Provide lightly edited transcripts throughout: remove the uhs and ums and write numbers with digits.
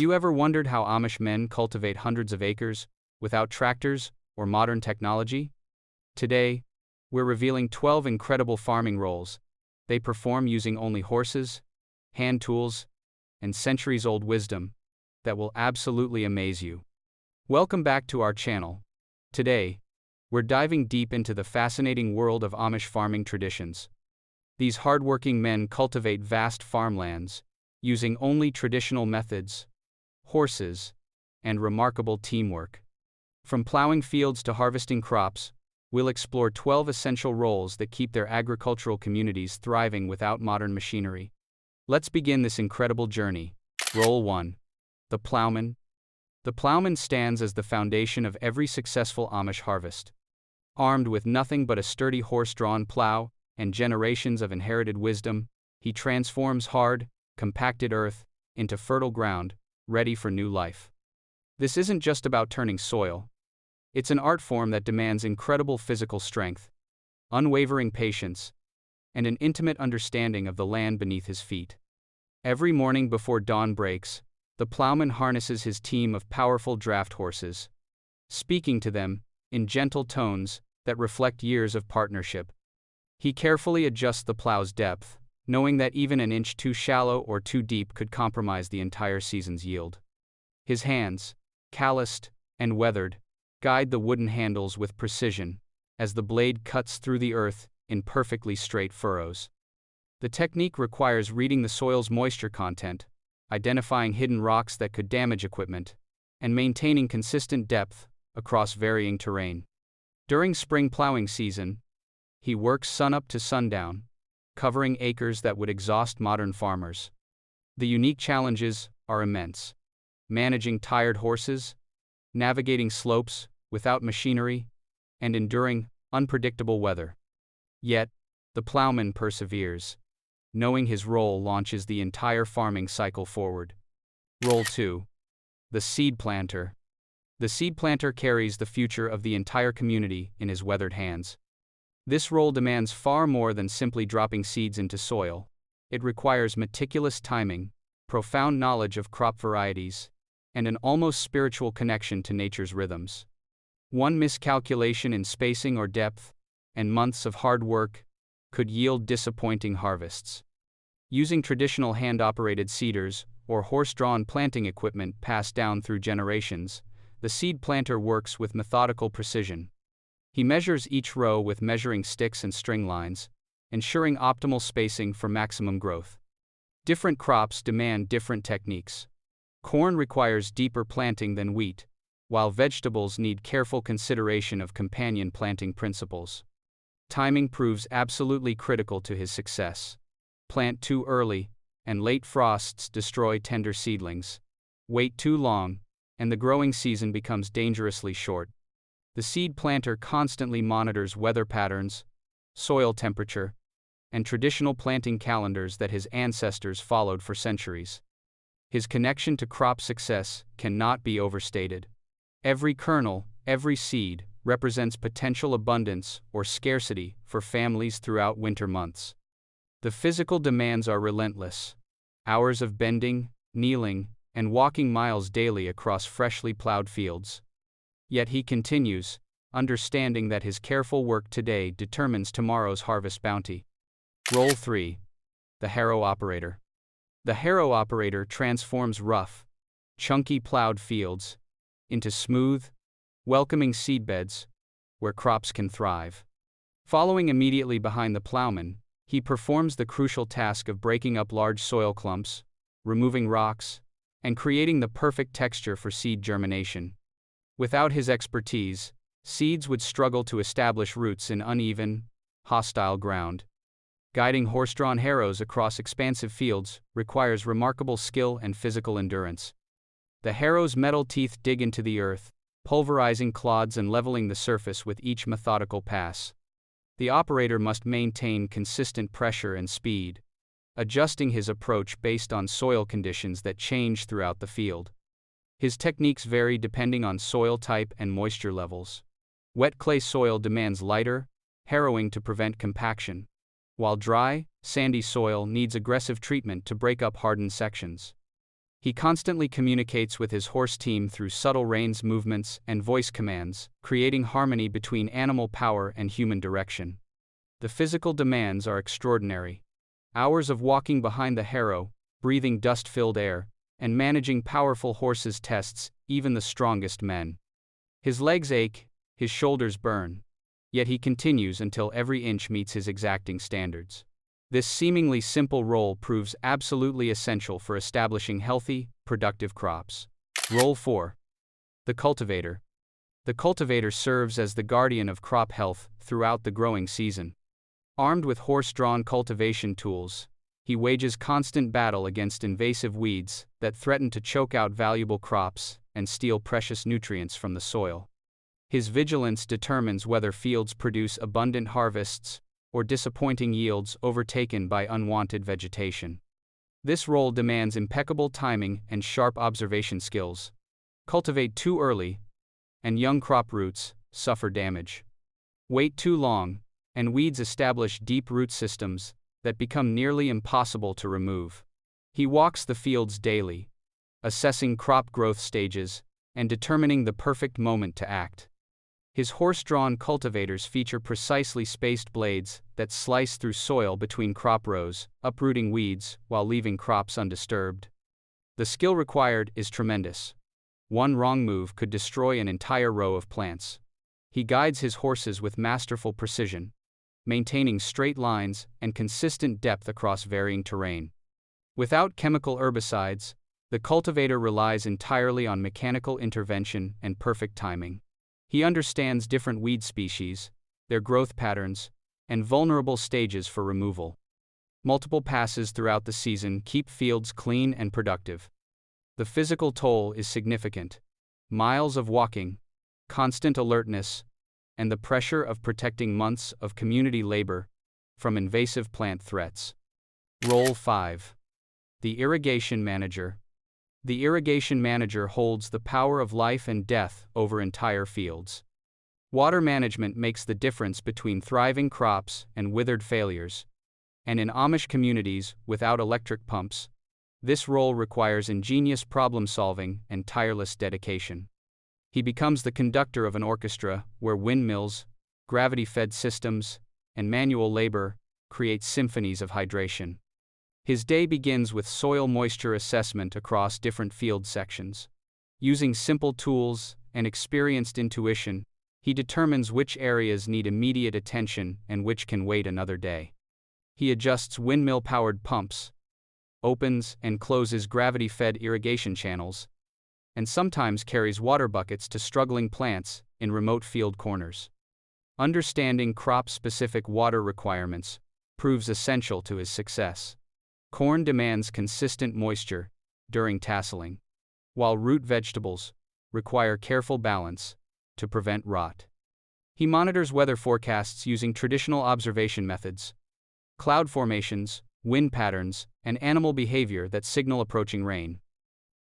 you ever wondered how Amish men cultivate hundreds of acres without tractors or modern technology? Today, we're revealing 12 incredible farming roles they perform using only horses, hand tools, and centuries-old wisdom that will absolutely amaze you. Welcome back to our channel. Today, we're diving deep into the fascinating world of Amish farming traditions. These hardworking men cultivate vast farmlands using only traditional methods, horses, and remarkable teamwork. From plowing fields to harvesting crops, we'll explore 12 essential roles that keep their agricultural communities thriving without modern machinery. Let's begin this incredible journey. Role 1. The plowman. The plowman stands as the foundation of every successful Amish harvest. Armed with nothing but a sturdy horse-drawn plow and generations of inherited wisdom, he transforms hard, compacted earth into fertile ground, ready for new life. This isn't just about turning soil. It's an art form that demands incredible physical strength, unwavering patience, and an intimate understanding of the land beneath his feet. Every morning before dawn breaks, the plowman harnesses his team of powerful draft horses, speaking to them in gentle tones that reflect years of partnership. He carefully adjusts the plow's depth, knowing that even an inch too shallow or too deep could compromise the entire season's yield. His hands, calloused and weathered, guide the wooden handles with precision as the blade cuts through the earth in perfectly straight furrows. The technique requires reading the soil's moisture content, identifying hidden rocks that could damage equipment, and maintaining consistent depth across varying terrain. During spring plowing season, he works sunup to sundown, covering acres that would exhaust modern farmers. The unique challenges are immense: managing tired horses, navigating slopes without machinery, and enduring unpredictable weather. Yet, the plowman perseveres, knowing his role launches the entire farming cycle forward. Role 2. The seed planter. The seed planter carries the future of the entire community in his weathered hands. This role demands far more than simply dropping seeds into soil. It requires meticulous timing, profound knowledge of crop varieties, and an almost spiritual connection to nature's rhythms. One miscalculation in spacing or depth, and months of hard work, could yield disappointing harvests. Using traditional hand-operated seeders or horse-drawn planting equipment passed down through generations, the seed planter works with methodical precision. He measures each row with measuring sticks and string lines, ensuring optimal spacing for maximum growth. Different crops demand different techniques. Corn requires deeper planting than wheat, while vegetables need careful consideration of companion planting principles. Timing proves absolutely critical to his success. Plant too early, and late frosts destroy tender seedlings. Wait too long, and the growing season becomes dangerously short. The seed planter constantly monitors weather patterns, soil temperature, and traditional planting calendars that his ancestors followed for centuries. His connection to crop success cannot be overstated. Every kernel, every seed, represents potential abundance or scarcity for families throughout winter months. The physical demands are relentless. Hours of bending, kneeling, and walking miles daily across freshly plowed fields. Yet he continues, understanding that his careful work today determines tomorrow's harvest bounty. Role 3. The harrow operator. The harrow operator transforms rough, chunky plowed fields into smooth, welcoming seedbeds where crops can thrive. Following immediately behind the plowman, he performs the crucial task of breaking up large soil clumps, removing rocks, and creating the perfect texture for seed germination. Without his expertise, seeds would struggle to establish roots in uneven, hostile ground. Guiding horse-drawn harrows across expansive fields requires remarkable skill and physical endurance. The harrow's metal teeth dig into the earth, pulverizing clods and leveling the surface with each methodical pass. The operator must maintain consistent pressure and speed, adjusting his approach based on soil conditions that change throughout the field. His techniques vary depending on soil type and moisture levels. Wet clay soil demands lighter, harrowing to prevent compaction, while dry, sandy soil needs aggressive treatment to break up hardened sections. He constantly communicates with his horse team through subtle reins movements and voice commands, creating harmony between animal power and human direction. The physical demands are extraordinary. Hours of walking behind the harrow, breathing dust-filled air, and managing powerful horses tests even the strongest men. His legs ache, his shoulders burn. Yet he continues until every inch meets his exacting standards. This seemingly simple role proves absolutely essential for establishing healthy, productive crops. Role 4. The cultivator. The cultivator serves as the guardian of crop health throughout the growing season. Armed with horse-drawn cultivation tools, he wages constant battle against invasive weeds that threaten to choke out valuable crops and steal precious nutrients from the soil. His vigilance determines whether fields produce abundant harvests or disappointing yields overtaken by unwanted vegetation. This role demands impeccable timing and sharp observation skills. Cultivate too early, and young crop roots suffer damage. Wait too long, and weeds establish deep root systems that become nearly impossible to remove. He walks the fields daily, assessing crop growth stages and determining the perfect moment to act. His horse-drawn cultivators feature precisely spaced blades that slice through soil between crop rows, uprooting weeds while leaving crops undisturbed. The skill required is tremendous. One wrong move could destroy an entire row of plants. He guides his horses with masterful precision, maintaining straight lines and consistent depth across varying terrain. Without chemical herbicides, the cultivator relies entirely on mechanical intervention and perfect timing. He understands different weed species, their growth patterns, and vulnerable stages for removal. Multiple passes throughout the season keep fields clean and productive. The physical toll is significant. Miles of walking, constant alertness, and the pressure of protecting months of community labor from invasive plant threats. Role 5. The irrigation manager. The irrigation manager holds the power of life and death over entire fields. Water management makes the difference between thriving crops and withered failures. And in Amish communities without electric pumps, this role requires ingenious problem-solving and tireless dedication. He becomes the conductor of an orchestra where windmills, gravity-fed systems, and manual labor create symphonies of hydration. His day begins with soil moisture assessment across different field sections. Using simple tools and experienced intuition, he determines which areas need immediate attention and which can wait another day. He adjusts windmill-powered pumps, opens and closes gravity-fed irrigation channels, and sometimes carries water buckets to struggling plants in remote field corners. Understanding crop-specific water requirements proves essential to his success. Corn demands consistent moisture during tasseling, while root vegetables require careful balance to prevent rot. He monitors weather forecasts using traditional observation methods, cloud formations, wind patterns, and animal behavior that signal approaching rain.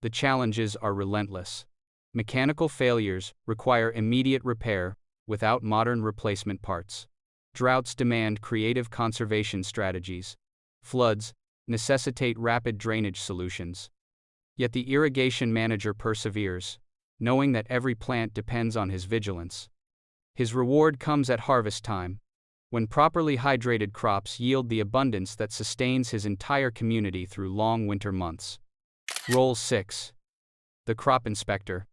The challenges are relentless. Mechanical failures require immediate repair without modern replacement parts. Droughts demand creative conservation strategies. Floods necessitate rapid drainage solutions. Yet the irrigation manager perseveres, knowing that every plant depends on his vigilance. His reward comes at harvest time, when properly hydrated crops yield the abundance that sustains his entire community through long winter months. Role 6. The crop inspector.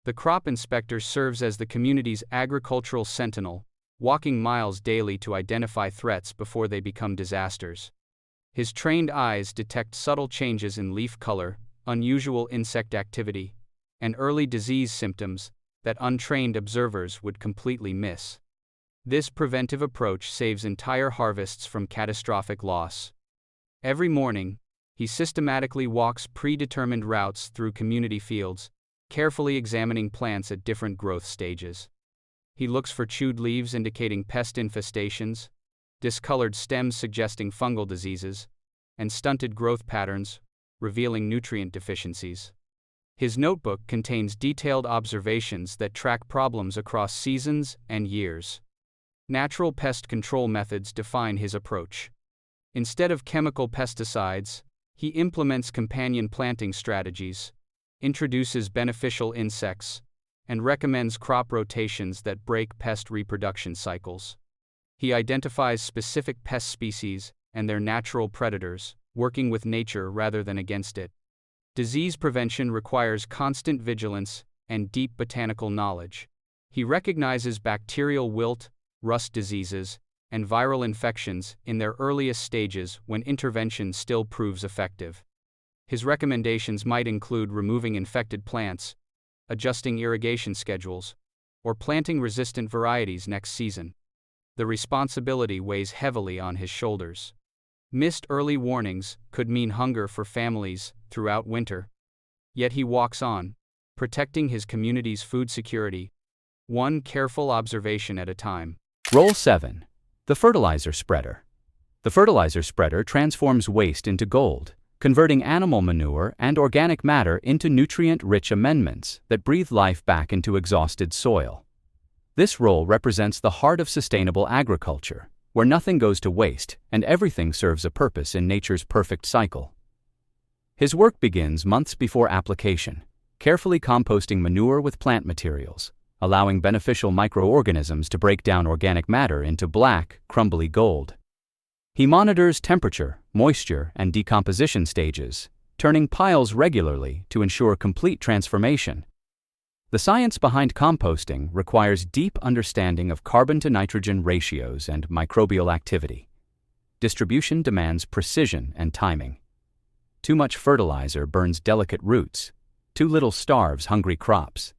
The crop inspector serves as the community's agricultural sentinel, walking miles daily to identify threats before they become disasters. His trained eyes detect subtle changes in leaf color, unusual insect activity, and early disease symptoms that untrained observers would completely miss. This preventive approach saves entire harvests from catastrophic loss. Every morning, he systematically walks predetermined routes through community fields, carefully examining plants at different growth stages. He looks for chewed leaves indicating pest infestations, discolored stems suggesting fungal diseases, and stunted growth patterns, revealing nutrient deficiencies. His notebook contains detailed observations that track problems across seasons and years. Natural pest control methods define his approach. Instead of chemical pesticides, He implements companion planting strategies, introduces beneficial insects, and recommends crop rotations that break pest reproduction cycles. He identifies specific pest species and their natural predators, working with nature rather than against it. Disease prevention requires constant vigilance and deep botanical knowledge. He recognizes bacterial wilt, rust diseases, and viral infections in their earliest stages when intervention still proves effective. His recommendations might include removing infected plants, adjusting irrigation schedules, or planting resistant varieties next season. The responsibility weighs heavily on his shoulders. Missed early warnings could mean hunger for families throughout winter. Yet he walks on, protecting his community's food security, one careful observation at a time. Role 7. The fertilizer spreader. The fertilizer spreader transforms waste into gold, converting animal manure and organic matter into nutrient-rich amendments that breathe life back into exhausted soil. This role represents the heart of sustainable agriculture, where nothing goes to waste and everything serves a purpose in nature's perfect cycle. His work begins months before application, carefully composting manure with plant materials, allowing beneficial microorganisms to break down organic matter into black, crumbly gold. He monitors temperature, moisture, and decomposition stages, turning piles regularly to ensure complete transformation. The science behind composting requires deep understanding of carbon-to-nitrogen ratios and microbial activity. Distribution demands precision and timing. Too much fertilizer burns delicate roots. Too little starves hungry crops.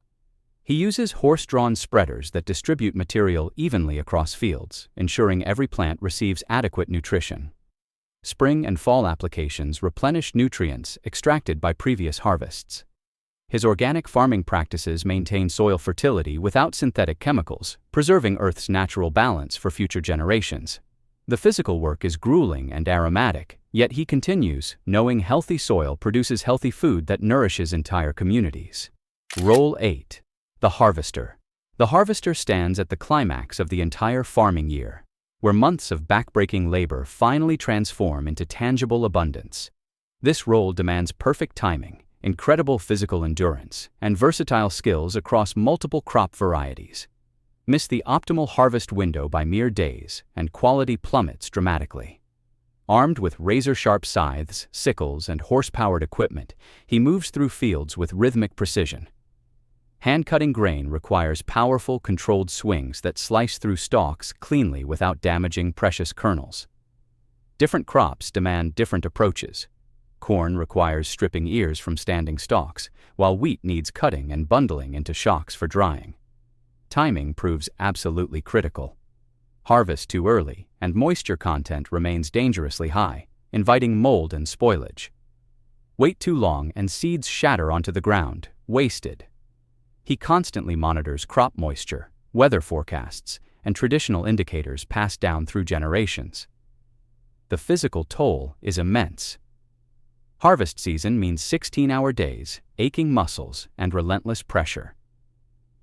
He uses horse-drawn spreaders that distribute material evenly across fields, ensuring every plant receives adequate nutrition. Spring and fall applications replenish nutrients extracted by previous harvests. His organic farming practices maintain soil fertility without synthetic chemicals, preserving Earth's natural balance for future generations. The physical work is grueling and aromatic, yet he continues, knowing healthy soil produces healthy food that nourishes entire communities. Role 8. The harvester. The harvester stands at the climax of the entire farming year, where months of backbreaking labor finally transform into tangible abundance. This role demands perfect timing, incredible physical endurance, and versatile skills across multiple crop varieties. Miss the optimal harvest window by mere days, and quality plummets dramatically. Armed with razor-sharp scythes, sickles, and horse-powered equipment, he moves through fields with rhythmic precision. Hand-cutting grain requires powerful, controlled swings that slice through stalks cleanly without damaging precious kernels. Different crops demand different approaches. Corn requires stripping ears from standing stalks, while wheat needs cutting and bundling into shocks for drying. Timing proves absolutely critical. Harvest too early, and moisture content remains dangerously high, inviting mold and spoilage. Wait too long and seeds shatter onto the ground, wasted. He constantly monitors crop moisture, weather forecasts, and traditional indicators passed down through generations. The physical toll is immense. Harvest season means 16-hour days, aching muscles, and relentless pressure.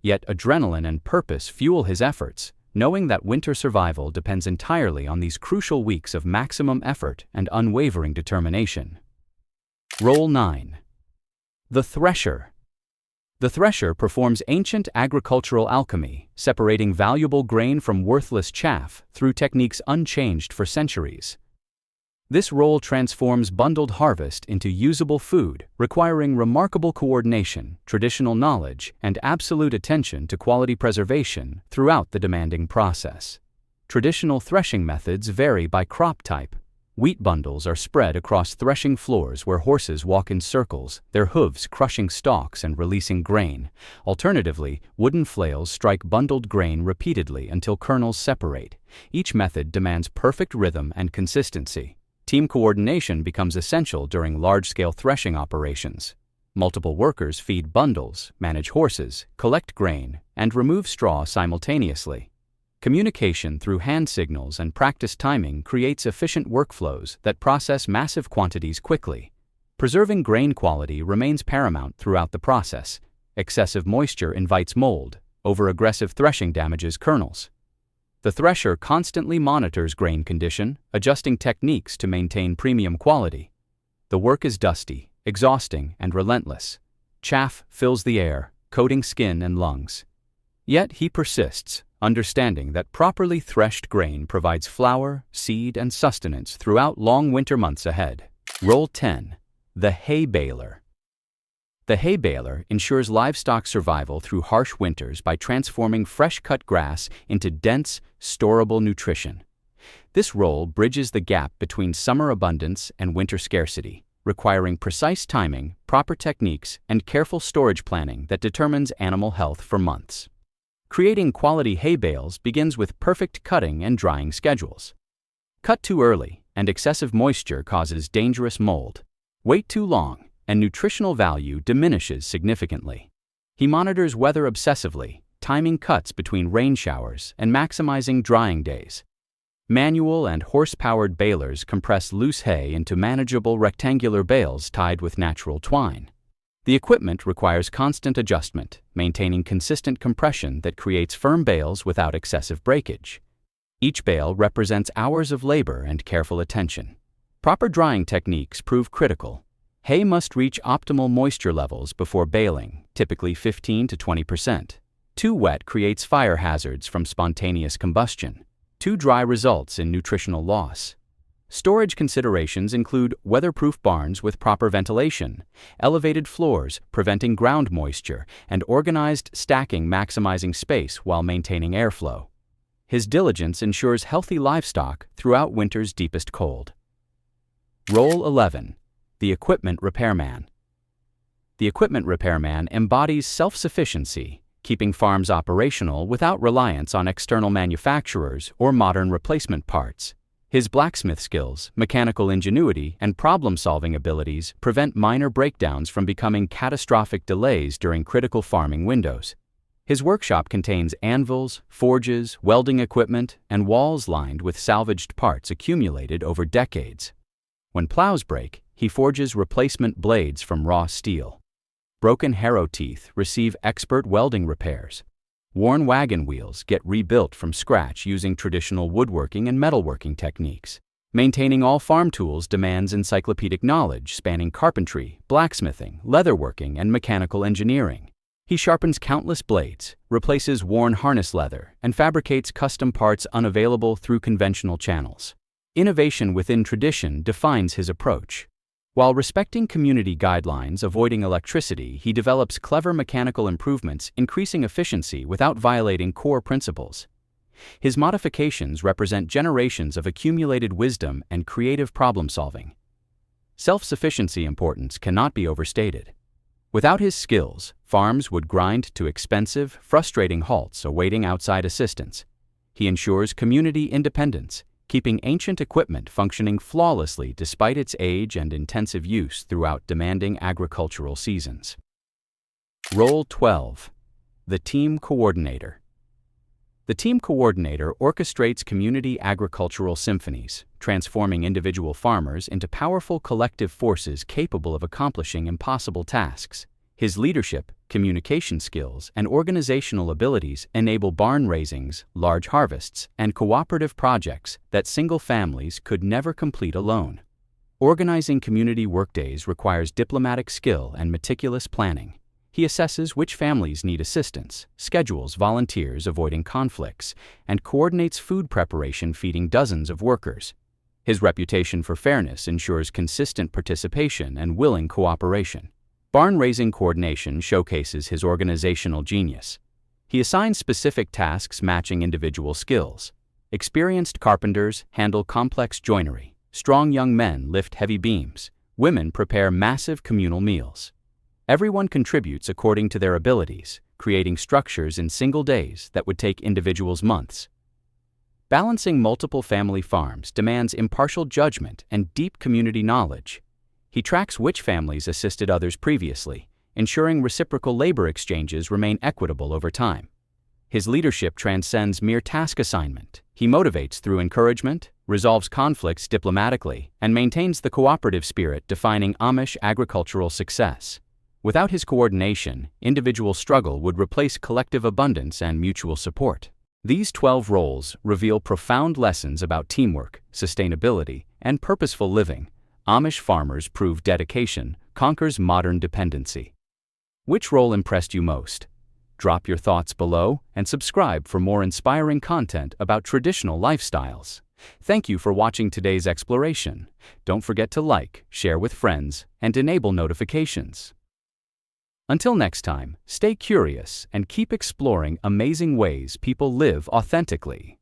Yet adrenaline and purpose fuel his efforts, knowing that winter survival depends entirely on these crucial weeks of maximum effort and unwavering determination. Role 9. The thresher. The thresher performs ancient agricultural alchemy, separating valuable grain from worthless chaff through techniques unchanged for centuries. This role transforms bundled harvest into usable food, requiring remarkable coordination, traditional knowledge, and absolute attention to quality preservation throughout the demanding process. Traditional threshing methods vary by crop type. Wheat bundles are spread across threshing floors where horses walk in circles, their hooves crushing stalks and releasing grain. Alternatively, wooden flails strike bundled grain repeatedly until kernels separate. Each method demands perfect rhythm and consistency. Team coordination becomes essential during large-scale threshing operations. Multiple workers feed bundles, manage horses, collect grain, and remove straw simultaneously. Communication through hand signals and practice timing creates efficient workflows that process massive quantities quickly. Preserving grain quality remains paramount throughout the process. Excessive moisture invites mold. Over-aggressive threshing damages kernels. The thresher constantly monitors grain condition, adjusting techniques to maintain premium quality. The work is dusty, exhausting, and relentless. Chaff fills the air, coating skin and lungs. Yet he persists, understanding that properly threshed grain provides flour, seed, and sustenance throughout long winter months ahead. Role 10. The hay baler. The hay baler ensures livestock survival through harsh winters by transforming fresh-cut grass into dense, storable nutrition. This role bridges the gap between summer abundance and winter scarcity, requiring precise timing, proper techniques, and careful storage planning that determines animal health for months. Creating quality hay bales begins with perfect cutting and drying schedules. Cut too early, and excessive moisture causes dangerous mold. Wait too long, and nutritional value diminishes significantly. He monitors weather obsessively, timing cuts between rain showers and maximizing drying days. Manual and horse-powered balers compress loose hay into manageable rectangular bales tied with natural twine. The equipment requires constant adjustment, maintaining consistent compression that creates firm bales without excessive breakage. Each bale represents hours of labor and careful attention. Proper drying techniques prove critical. Hay must reach optimal moisture levels before baling, typically 15 to 20%. Too wet creates fire hazards from spontaneous combustion. Too dry results in nutritional loss. Storage considerations include weatherproof barns with proper ventilation, elevated floors preventing ground moisture, and organized stacking maximizing space while maintaining airflow. His diligence ensures healthy livestock throughout winter's deepest cold. Role 11. The equipment repairman. The equipment repairman embodies self-sufficiency, keeping farms operational without reliance on external manufacturers or modern replacement parts. His blacksmith skills, mechanical ingenuity, and problem-solving abilities prevent minor breakdowns from becoming catastrophic delays during critical farming windows. His workshop contains anvils, forges, welding equipment, and walls lined with salvaged parts accumulated over decades. When plows break, he forges replacement blades from raw steel. Broken harrow teeth receive expert welding repairs. Worn wagon wheels get rebuilt from scratch using traditional woodworking and metalworking techniques. Maintaining all farm tools demands encyclopedic knowledge spanning carpentry, blacksmithing, leatherworking, and mechanical engineering. He sharpens countless blades, replaces worn harness leather, and fabricates custom parts unavailable through conventional channels. Innovation within tradition defines his approach. While respecting community guidelines, avoiding electricity, he develops clever mechanical improvements, increasing efficiency without violating core principles. His modifications represent generations of accumulated wisdom and creative problem-solving. Self-sufficiency importance cannot be overstated. Without his skills, farms would grind to expensive, frustrating halts awaiting outside assistance. He ensures community independence, keeping ancient equipment functioning flawlessly despite its age and intensive use throughout demanding agricultural seasons. Role 12. The team coordinator. The team coordinator orchestrates community agricultural symphonies, transforming individual farmers into powerful collective forces capable of accomplishing impossible tasks. His leadership, communication skills, and organizational abilities enable barn raisings, large harvests, and cooperative projects that single families could never complete alone. Organizing community workdays requires diplomatic skill and meticulous planning. He assesses which families need assistance, schedules volunteers avoiding conflicts, and coordinates food preparation feeding dozens of workers. His reputation for fairness ensures consistent participation and willing cooperation. Barn-raising coordination showcases his organizational genius. He assigns specific tasks matching individual skills. Experienced carpenters handle complex joinery. Strong young men lift heavy beams. Women prepare massive communal meals. Everyone contributes according to their abilities, creating structures in single days that would take individuals months. Balancing multiple family farms demands impartial judgment and deep community knowledge. He tracks which families assisted others previously, ensuring reciprocal labor exchanges remain equitable over time. His leadership transcends mere task assignment. He motivates through encouragement, resolves conflicts diplomatically, and maintains the cooperative spirit defining Amish agricultural success. Without his coordination, individual struggle would replace collective abundance and mutual support. These 12 roles reveal profound lessons about teamwork, sustainability, and purposeful living, Amish farmers prove dedication conquers modern dependency. Which role impressed you most? Drop your thoughts below and subscribe for more inspiring content about traditional lifestyles. Thank you for watching today's exploration. Don't forget to like, share with friends, and enable notifications. Until next time, stay curious and keep exploring amazing ways people live authentically.